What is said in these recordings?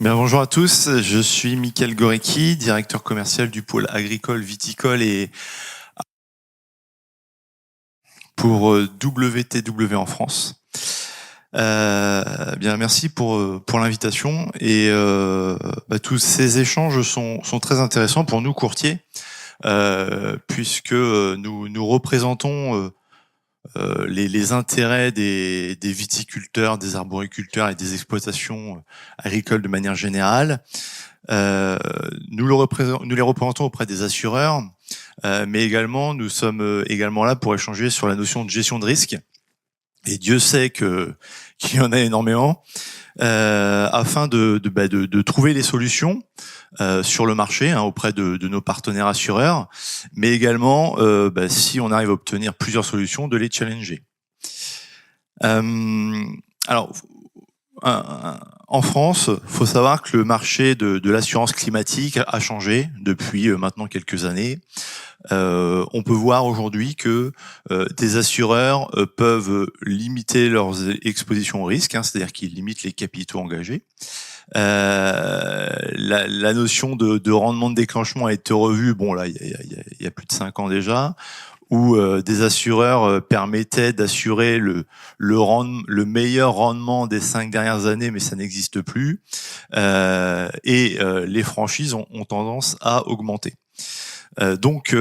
Bien, bonjour à tous, je suis Mickaël Gorecki, directeur commercial du pôle agricole, viticole et pour WTW en France. Bien, merci pour l'invitation et tous ces échanges sont très intéressants pour nous courtiers puisque nous représentons les intérêts des viticulteurs, des arboriculteurs et des exploitations agricoles de manière générale. Nous les représentons auprès des assureurs, mais également nous sommes également là pour échanger sur la notion de gestion de risque. Et Dieu sait qu'il y en a énormément, afin de trouver les solutions sur le marché auprès de nos partenaires assureurs, mais également si on arrive à obtenir plusieurs solutions, de les challenger. Alors, en France, faut savoir que le marché de l'assurance climatique a changé depuis maintenant quelques années. On peut voir aujourd'hui que des assureurs peuvent limiter leurs expositions au risque, c'est-à-dire qu'ils limitent les capitaux engagés. La notion de rendement de déclenchement a été revue, il y a plus de 5 ans déjà, où des assureurs permettaient d'assurer le meilleur rendement des 5 dernières années, mais ça n'existe plus. Et les franchises ont tendance à augmenter. Donc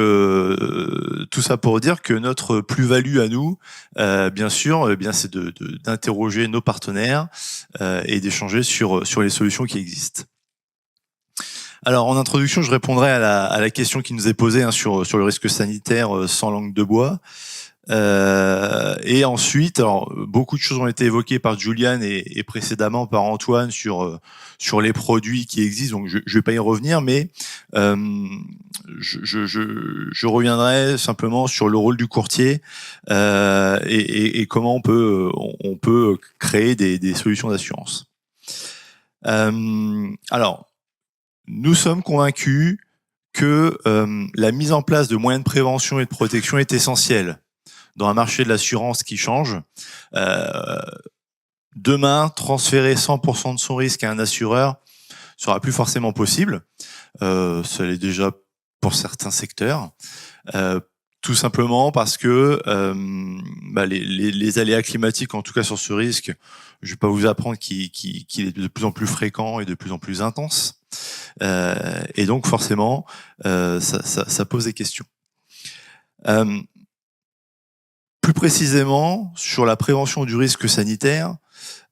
tout ça pour dire que notre plus-value à nous, bien sûr, c'est d'interroger nos partenaires et d'échanger sur les solutions qui existent. Alors en introduction, je répondrai à la question qui nous est posée sur le risque sanitaire sans langue de bois. Et ensuite, alors beaucoup de choses ont été évoquées par Julian et précédemment par Antoine sur les produits qui existent, donc je vais pas y revenir, mais je reviendrai simplement sur le rôle du courtier et comment on peut créer des solutions d'assurance. Alors, nous sommes convaincus que la mise en place de moyens de prévention et de protection est essentielle dans un marché de l'assurance qui change. Demain, transférer 100% de son risque à un assureur sera plus forcément possible. Ça l'est déjà pour certains secteurs. Tout simplement parce que les aléas climatiques, en tout cas sur ce risque, je vais pas vous apprendre qu'il est de plus en plus fréquent et de plus en plus intense. Et donc forcément, ça pose des questions. Plus précisément, sur la prévention du risque sanitaire,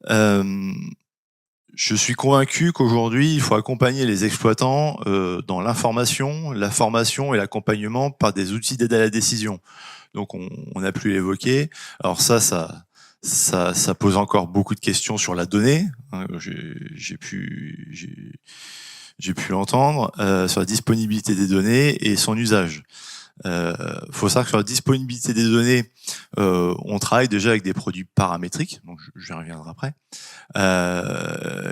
je suis convaincu qu'aujourd'hui, il faut accompagner les exploitants dans l'information, la formation et l'accompagnement par des outils d'aide à la décision. Donc, on a pu l'évoquer. Alors ça pose encore beaucoup de questions sur la donnée. J'ai pu l'entendre sur la disponibilité des données et son usage. Faut savoir que sur la disponibilité des données, on travaille déjà avec des produits paramétriques, donc je reviendrai après.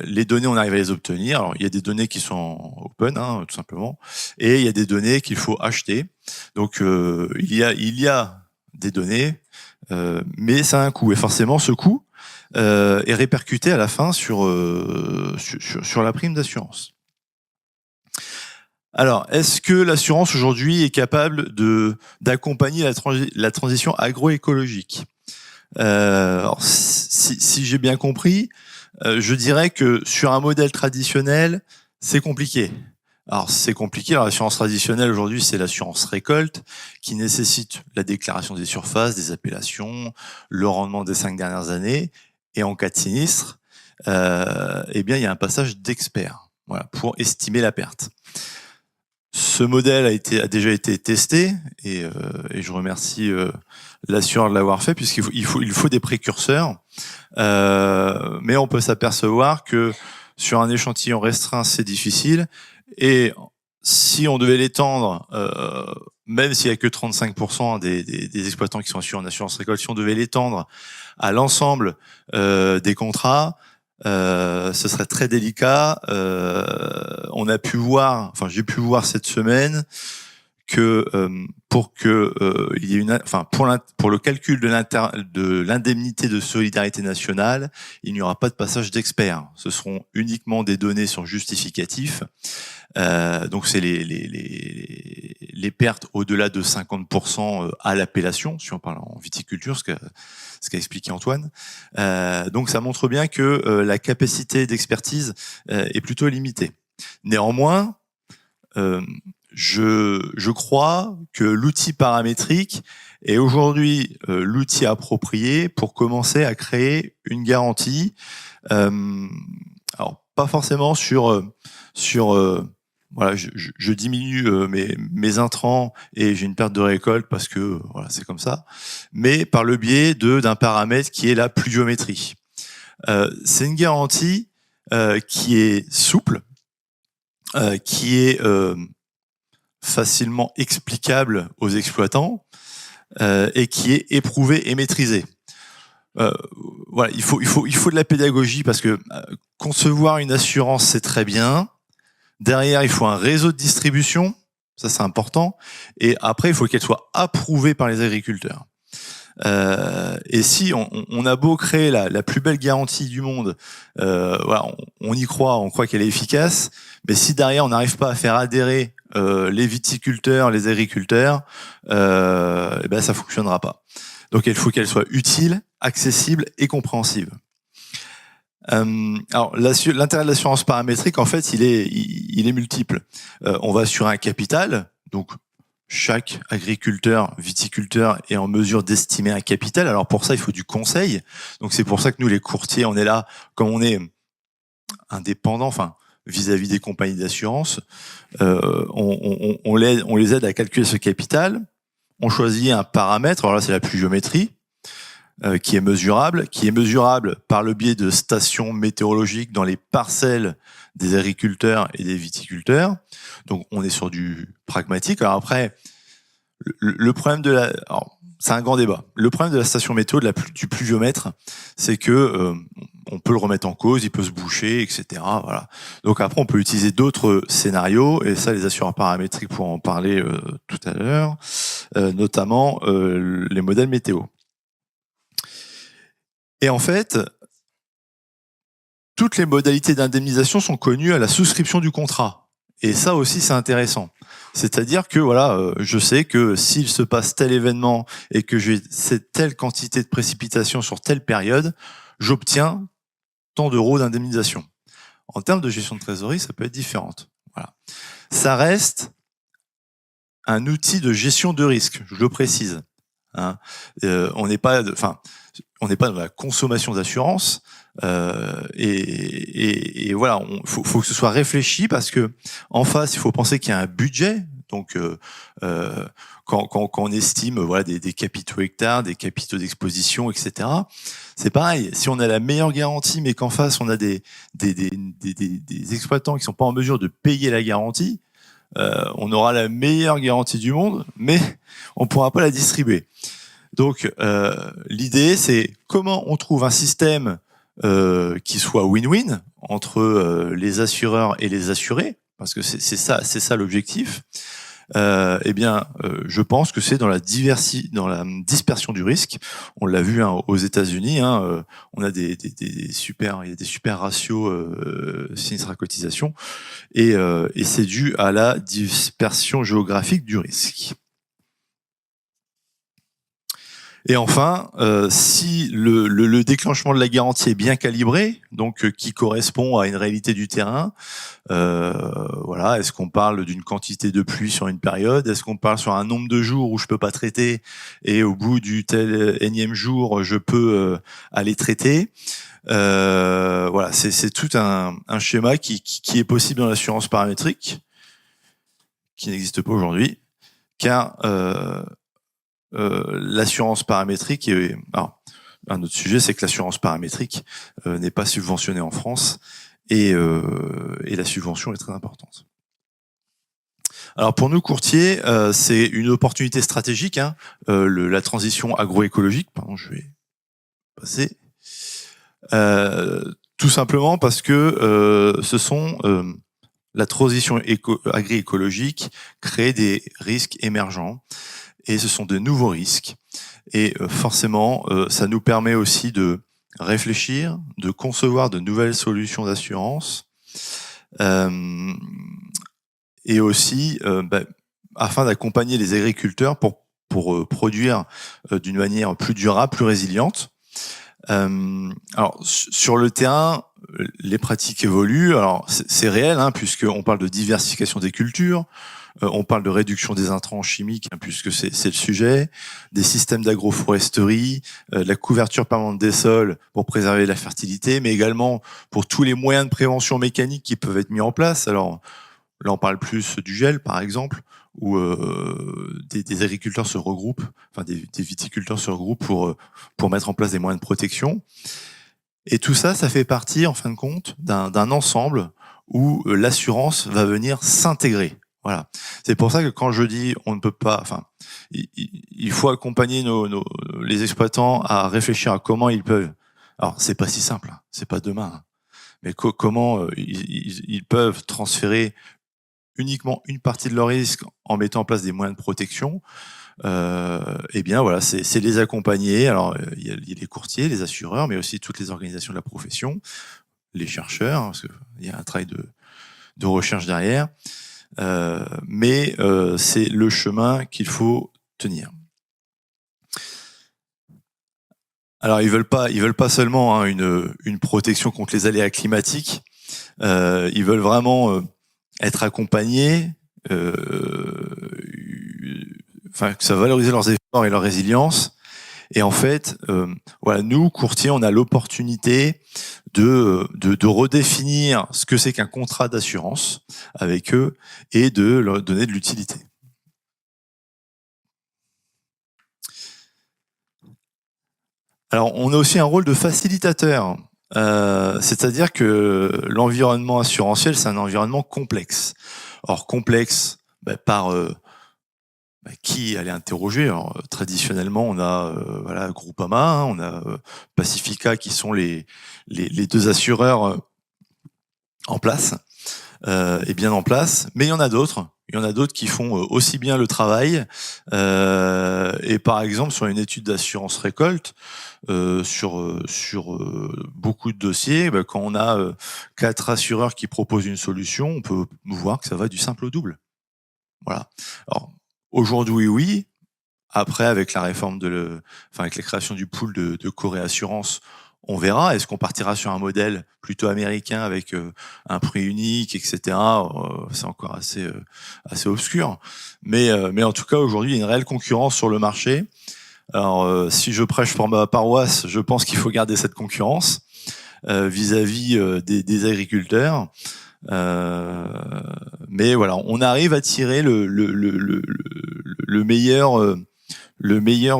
Les données, on arrive à les obtenir. Alors, il y a des données qui sont open, tout simplement, et il y a des données qu'il faut acheter. Donc, il y a des données, mais ça a un coût, et forcément, ce coût est répercuté à la fin sur la prime d'assurance. Alors, est-ce que l'assurance aujourd'hui est capable d'accompagner la transition agroécologique ? Alors, si j'ai bien compris, je dirais que sur un modèle traditionnel, c'est compliqué. Alors, c'est compliqué. Alors, l'assurance traditionnelle aujourd'hui, c'est l'assurance récolte qui nécessite la déclaration des surfaces, des appellations, le rendement des 5 dernières années. Et en cas de sinistre, il y a un passage d'expert, pour estimer la perte. Ce modèle a déjà été testé et je remercie l'assureur de l'avoir fait puisqu'il faut des précurseurs. Mais on peut s'apercevoir que sur un échantillon restreint, c'est difficile. Et si on devait l'étendre, même s'il y a que 35% des exploitants qui sont assurés en assurance récolte, si on devait l'étendre à l'ensemble des contrats, ce serait très délicat. J'ai pu voir cette semaine que pour que il y ait pour le calcul de l'indemnité de solidarité nationale, il n'y aura pas de passage d'experts. Ce seront uniquement des données sur justificatif. Donc c'est les pertes au-delà de 50% à l'appellation, si on parle en viticulture, ce qu'a expliqué Antoine. Donc ça montre bien que la capacité d'expertise est plutôt limitée. Néanmoins, je crois que l'outil paramétrique est aujourd'hui l'outil approprié pour commencer à créer une garantie. Alors pas forcément sur voilà, je diminue mes intrants et j'ai une perte de récolte parce que voilà, c'est comme ça, mais par le biais d'un paramètre qui est la pluviométrie. C'est une garantie qui est souple, qui est facilement explicable aux exploitants et qui est éprouvée et maîtrisée. Voilà, il faut de la pédagogie parce que concevoir une assurance, c'est très bien. Derrière, il faut un réseau de distribution, ça c'est important. Et après, il faut qu'elle soit approuvée par les agriculteurs. Et si on a beau créer la plus belle garantie du monde, voilà, on y croit, on croit qu'elle est efficace, mais si derrière on n'arrive pas à faire adhérer les viticulteurs, les agriculteurs, eh ben ça fonctionnera pas. Donc il faut qu'elle soit utile, accessible et compréhensible. Alors l'intérêt de l'assurance paramétrique, en fait, il est multiple. On va assurer un capital, donc chaque agriculteur, viticulteur est en mesure d'estimer un capital. Alors pour ça, il faut du conseil. Donc c'est pour ça que nous, les courtiers, on est là, comme on est indépendants, enfin vis-à-vis des compagnies d'assurance, on les aide à calculer ce capital. On choisit un paramètre. Alors là, c'est la pluviométrie. Qui est mesurable par le biais de stations météorologiques dans les parcelles des agriculteurs et des viticulteurs. Donc, on est sur du pragmatique. Alors après, le problème c'est un grand débat. Le problème de la station météo, du pluviomètre, c'est que on peut le remettre en cause, il peut se boucher, etc. Voilà. Donc après, on peut utiliser d'autres scénarios, et ça, les assureurs paramétriques pourront en parler tout à l'heure, notamment les modèles météo. Et en fait, toutes les modalités d'indemnisation sont connues à la souscription du contrat. Et ça aussi, c'est intéressant. C'est-à-dire que voilà, je sais que s'il se passe tel événement et que j'ai telle quantité de précipitations sur telle période, j'obtiens tant d'euros d'indemnisation. En termes de gestion de trésorerie, ça peut être différent. Voilà. Ça reste un outil de gestion de risque, je le précise. Hein. On n'est pas dans la consommation d'assurance et voilà, faut que ce soit réfléchi parce que en face, il faut penser qu'il y a un budget. Donc, quand on estime voilà des capitaux hectares, des capitaux d'exposition, etc. C'est pareil. Si on a la meilleure garantie, mais qu'en face on a des exploitants qui sont pas en mesure de payer la garantie, on aura la meilleure garantie du monde, mais on pourra pas la distribuer. Donc, l'idée, c'est comment on trouve un système qui soit win-win entre les assureurs et les assurés, parce que c'est ça l'objectif. Eh bien, je pense que c'est dans la dispersion du risque. On l'a vu aux États-Unis. On a il y a des super ratios sinistre à cotisation, et c'est dû à la dispersion géographique du risque. Et enfin, si le déclenchement de la garantie est bien calibré, donc qui correspond à une réalité du terrain, voilà, est-ce qu'on parle d'une quantité de pluie sur une période, est-ce qu'on parle sur un nombre de jours où je peux pas traiter et au bout du tel énième jour je peux aller traiter. Voilà, c'est tout un schéma qui est possible dans l'assurance paramétrique, qui n'existe pas aujourd'hui, car l'assurance paramétrique alors, un autre sujet, c'est que l'assurance paramétrique n'est pas subventionnée en France et la subvention est très importante. Alors pour nous courtiers, c'est une opportunité stratégique, la transition agroécologique. Pardon, je vais passer. Tout simplement parce que ce sont la transition agroécologique crée des risques émergents et ce sont de nouveaux risques. Et forcément, ça nous permet aussi de réfléchir, de concevoir de nouvelles solutions d'assurance et aussi afin d'accompagner les agriculteurs pour produire d'une manière plus durable, plus résiliente. Alors sur le terrain, les pratiques évoluent. Alors c'est réel, puisqu'on parle de diversification des cultures, on parle de réduction des intrants chimiques, puisque c'est le sujet, des systèmes d'agroforesterie, de la couverture permanente des sols pour préserver la fertilité, mais également pour tous les moyens de prévention mécanique qui peuvent être mis en place. Alors là, on parle plus du gel, par exemple, où des agriculteurs se regroupent, enfin des viticulteurs se regroupent pour mettre en place des moyens de protection. Et tout ça, ça fait partie, en fin de compte, d'un ensemble où l'assurance va venir s'intégrer. Voilà. C'est pour ça que quand je dis on ne peut pas, enfin, il faut accompagner les exploitants à réfléchir à comment ils peuvent. Alors, c'est pas si simple, c'est pas demain, mais comment ils peuvent transférer uniquement une partie de leur risque en mettant en place des moyens de protection. Eh bien voilà, c'est les accompagner. Alors il y a les courtiers, les assureurs, mais aussi toutes les organisations de la profession, les chercheurs, parce qu'il y a un travail de recherche derrière. Mais c'est le chemin qu'il faut tenir. Alors ils veulent pas seulement une protection contre les aléas climatiques. Ils veulent vraiment être accompagnés, enfin que ça valorise leurs efforts et leur résilience. Et en fait, voilà, nous courtiers, on a l'opportunité de redéfinir ce que c'est qu'un contrat d'assurance avec eux et de leur donner de l'utilité. Alors, on a aussi un rôle de facilitateur, c'est-à-dire que l'environnement assurantiel, c'est un environnement complexe. Or, complexe par qui aller interroger. Alors, traditionnellement, on a voilà Groupama, on a Pacifica qui sont les deux assureurs en place et bien en place. Mais il y en a d'autres. Il y en a d'autres qui font aussi bien le travail. Et par exemple, sur une étude d'assurance récolte, sur beaucoup de dossiers, quand on a 4 assureurs qui proposent une solution, on peut voir que ça va du simple au double. Voilà. Alors, aujourd'hui, oui. Après, avec la réforme avec la création du pool de Corée Assurance, on verra. Est-ce qu'on partira sur un modèle plutôt américain avec un prix unique, etc. C'est encore assez obscur. Mais en tout cas, aujourd'hui, il y a une réelle concurrence sur le marché. Alors, si je prêche pour ma paroisse, je pense qu'il faut garder cette concurrence vis-à-vis des agriculteurs. Mais voilà, on arrive à tirer le meilleur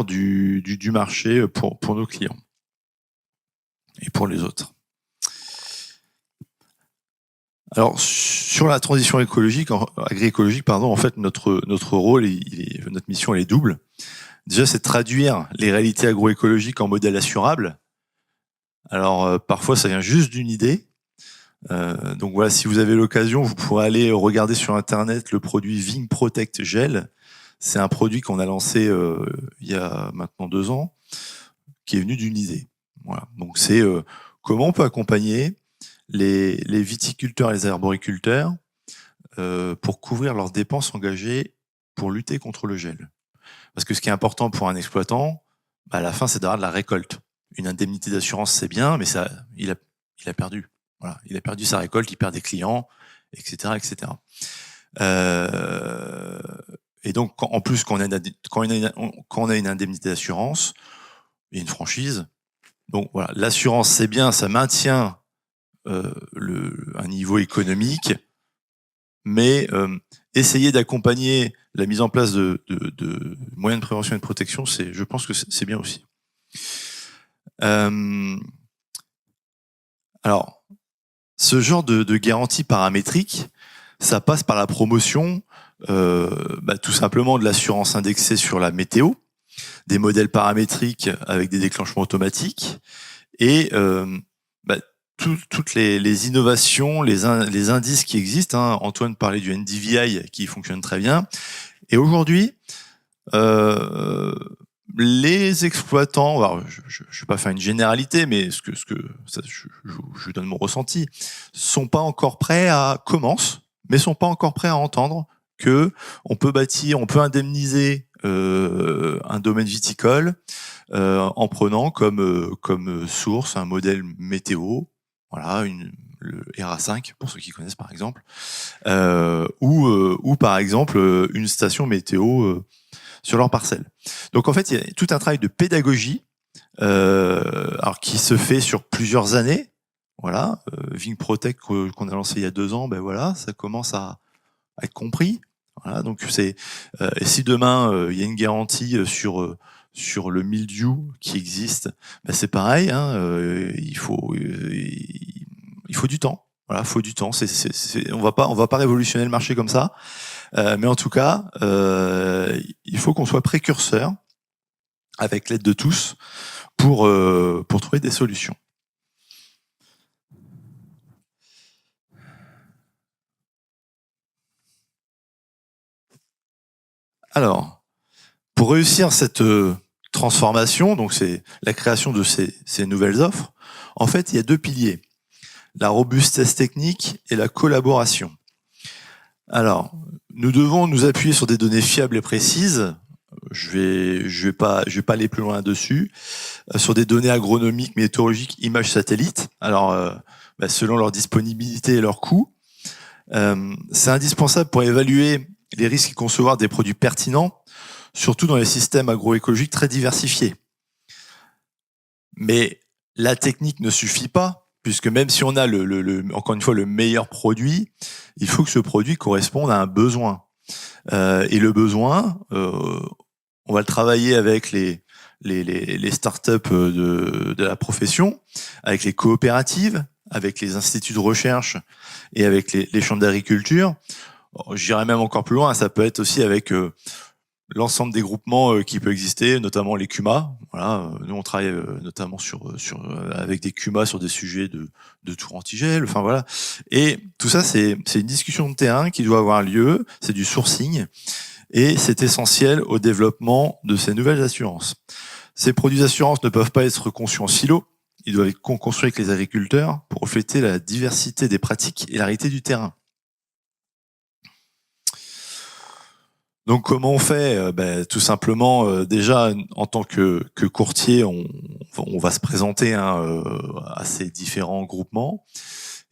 du marché pour nos clients et pour les autres. Alors sur la transition agroécologique, en fait notre rôle, notre mission, elle est double. Déjà, c'est de traduire les réalités agroécologiques en modèle assurable. Alors parfois, ça vient juste d'une idée. Donc voilà, si vous avez l'occasion, vous pourrez aller regarder sur internet le produit Ving Protect Gel. C'est un produit qu'on a lancé il y a maintenant 2 ans, qui est venu d'une idée. Voilà. Donc c'est comment on peut accompagner les viticulteurs et les arboriculteurs pour couvrir leurs dépenses engagées pour lutter contre le gel. Parce que ce qui est important pour un exploitant, à la fin, c'est d'avoir de la récolte. Une indemnité d'assurance, c'est bien, mais il a perdu. Voilà, il a perdu sa récolte, il perd des clients, etc., etc. Et donc, en plus, quand on a une indemnité d'assurance, il y a une franchise. Donc voilà, l'assurance, c'est bien, ça maintient un niveau économique, mais essayer d'accompagner la mise en place de moyens de prévention et de protection, je pense que c'est bien aussi. Alors, ce genre de garantie paramétrique, ça passe par la promotion tout simplement de l'assurance indexée sur la météo, des modèles paramétriques avec des déclenchements automatiques et toutes les innovations, les indices qui existent. Hein. Antoine parlait du NDVI qui fonctionne très bien. Et aujourd'hui, les exploitants, alors je vais pas faire une généralité, mais je donne mon ressenti, sont pas encore prêts mais sont pas encore prêts à entendre que on peut bâtir, on peut indemniser un domaine viticole en prenant comme source un modèle météo, voilà, le RA5 pour ceux qui connaissent par exemple, ou par exemple une station météo sur leur parcelle. Donc en fait, il y a tout un travail de pédagogie alors qui se fait sur plusieurs années. Voilà, VingProtect qu'on a lancé il y a 2 ans, ben voilà, ça commence à être compris. Voilà, donc c'est et si demain il y a une garantie sur le mildiou qui existe, ben c'est pareil. Hein, il faut du temps. Voilà, faut du temps. On va pas révolutionner le marché comme ça. Mais en tout cas, il faut qu'on soit précurseur avec l'aide de tous pour trouver des solutions. Alors, pour réussir cette transformation, donc c'est la création de ces nouvelles offres, en fait, il y a 2 piliers, la robustesse technique et la collaboration. Alors, nous devons nous appuyer sur des données fiables et précises. Je vais pas aller plus loin dessus. Sur des données agronomiques, météorologiques, images satellites. Alors, selon leur disponibilité et leur coût, c'est indispensable pour évaluer les risques et concevoir des produits pertinents, surtout dans les systèmes agroécologiques très diversifiés. Mais la technique ne suffit pas, puisque même si on a encore une fois le meilleur produit, il faut que ce produit corresponde à un besoin. Et le besoin, on va le travailler avec les startups de la profession, avec les coopératives, avec les instituts de recherche et avec les chambres d'agriculture. J'irais même encore plus loin, ça peut être aussi avec l'ensemble des groupements qui peut exister, notamment les CUMA. Voilà, nous on travaille notamment avec des CUMA sur des sujets de tour antigel. Enfin voilà, et tout ça c'est une discussion de terrain qui doit avoir lieu. C'est du sourcing et c'est essentiel au développement de ces nouvelles assurances. Ces produits d'assurance ne peuvent pas être conçus en silo. Ils doivent être construits avec les agriculteurs pour refléter la diversité des pratiques et la réalité du terrain. Donc comment on fait ? Tout simplement, déjà en tant que courtier, on va se présenter à ces différents groupements,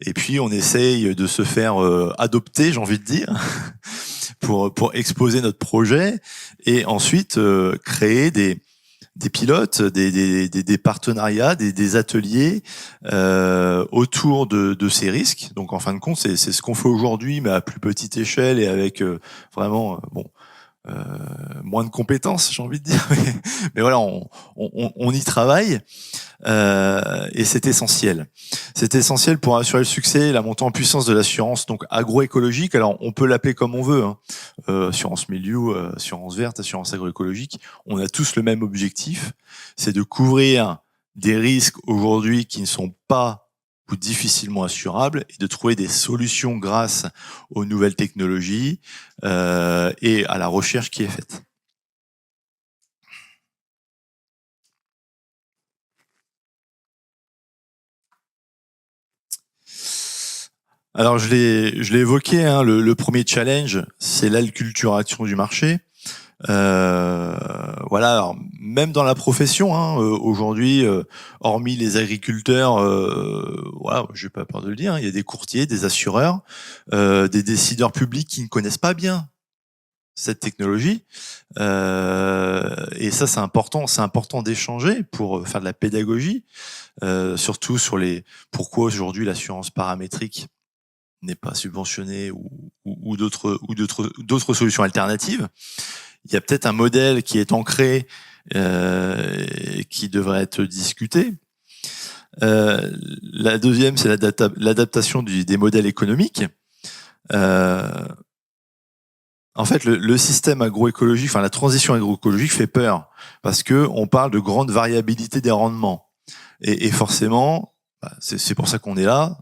et puis on essaye de se faire adopter, j'ai envie de dire, pour exposer notre projet, et ensuite créer des pilotes, des partenariats, des ateliers autour de ces risques. Donc en fin de compte, c'est ce qu'on fait aujourd'hui, mais à plus petite échelle et avec vraiment moins de compétences, j'ai envie de dire. Mais voilà, on y travaille et c'est essentiel. C'est essentiel pour assurer le succès et la montée en puissance de l'assurance donc agroécologique. Alors on peut l'appeler comme on veut, hein. Assurance milieu, assurance verte, assurance agroécologique. On a tous le même objectif, c'est de couvrir des risques aujourd'hui qui ne sont pas ou difficilement assurables et de trouver des solutions grâce aux nouvelles technologies et à la recherche qui est faite. Alors je l'ai évoqué, hein, le premier challenge, c'est l'acculturation du marché. Voilà, alors, même dans la profession, hein, aujourd'hui, hormis les agriculteurs, voilà, j'ai pas peur de le dire, hein, il y a des courtiers, des assureurs, des décideurs publics qui ne connaissent pas bien cette technologie, et ça c'est important d'échanger pour faire de la pédagogie, surtout sur pourquoi aujourd'hui l'assurance paramétrique n'est pas subventionnée ou d'autres solutions alternatives. Il y a peut-être un modèle qui est ancré qui devrait être discuté. La deuxième, c'est l'adaptation des modèles économiques. En fait, le système agroécologique, enfin la transition agroécologique fait peur parce que on parle de grande variabilité des rendements et forcément, Voilà, c'est pour ça qu'on est là,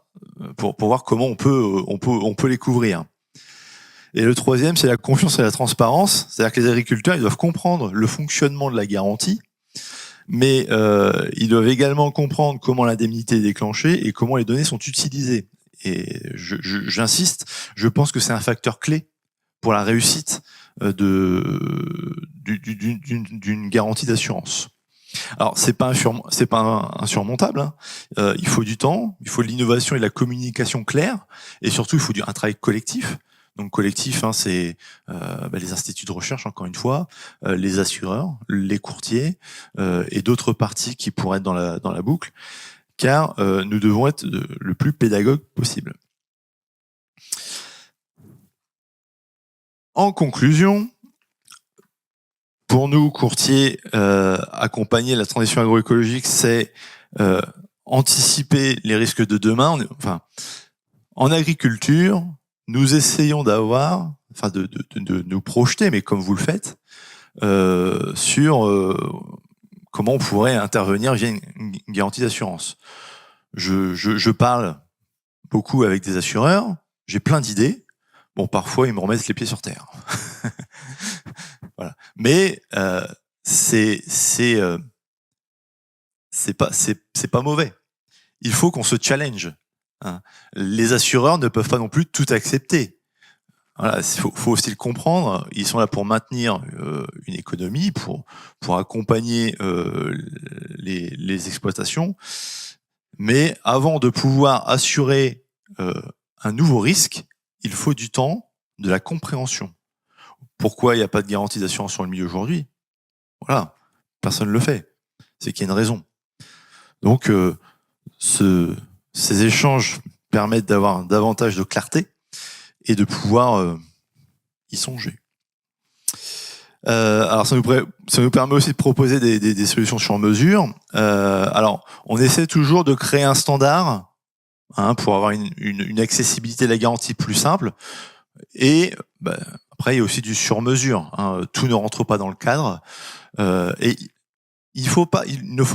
pour voir comment on peut les couvrir. Et le troisième, c'est la confiance et la transparence. C'est-à-dire que les agriculteurs, ils doivent comprendre le fonctionnement de la garantie, mais ils doivent également comprendre comment l'indemnité est déclenchée et comment les données sont utilisées. Et j'insiste, je pense que c'est un facteur clé pour la réussite d'une garantie d'assurance. Alors c'est pas insurmontable. Hein. Il faut du temps, il faut de l'innovation et de la communication claire, et surtout il faut un travail collectif. Donc collectif, hein, c'est les instituts de recherche, encore une fois, les assureurs, les courtiers et d'autres parties qui pourraient être dans la boucle, car nous devons être le plus pédagogue possible. En conclusion, pour nous, courtiers, accompagner la transition agroécologique, c'est anticiper les risques de demain. En agriculture, nous essayons de nous projeter, mais comme vous le faites, sur comment on pourrait intervenir via une garantie d'assurance. Je parle beaucoup avec des assureurs, j'ai plein d'idées. Bon, parfois, ils me remettent les pieds sur terre. Voilà. Mais c'est pas mauvais. Il faut qu'on se challenge. Hein. Les assureurs ne peuvent pas non plus tout accepter. Voilà, faut aussi le comprendre. Ils sont là pour maintenir une économie, pour accompagner les exploitations. Mais avant de pouvoir assurer un nouveau risque, il faut du temps, de la compréhension. Pourquoi il n'y a pas de garantie d'assurance sur le milieu aujourd'hui? Voilà, personne ne le fait. C'est qu'il y a une raison. Donc, ces échanges permettent d'avoir davantage de clarté et de pouvoir y songer. Alors, ça nous permet aussi de proposer des solutions sur mesure. Alors, on essaie toujours de créer un standard pour avoir une accessibilité de la garantie plus simple. Et après, il y a aussi du sur-mesure. Tout ne rentre pas dans le cadre. Et il ne faut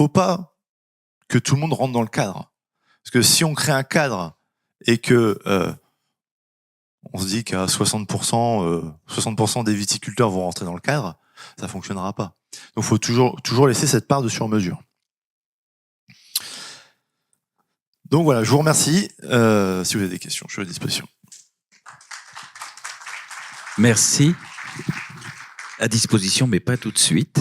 pas que tout le monde rentre dans le cadre. Parce que si on crée un cadre et que on se dit qu'à 60% des viticulteurs vont rentrer dans le cadre, ça fonctionnera pas. Donc, il faut toujours laisser cette part de sur-mesure. Donc voilà, je vous remercie. Si vous avez des questions, je suis à disposition. Merci. À disposition, mais pas tout de suite.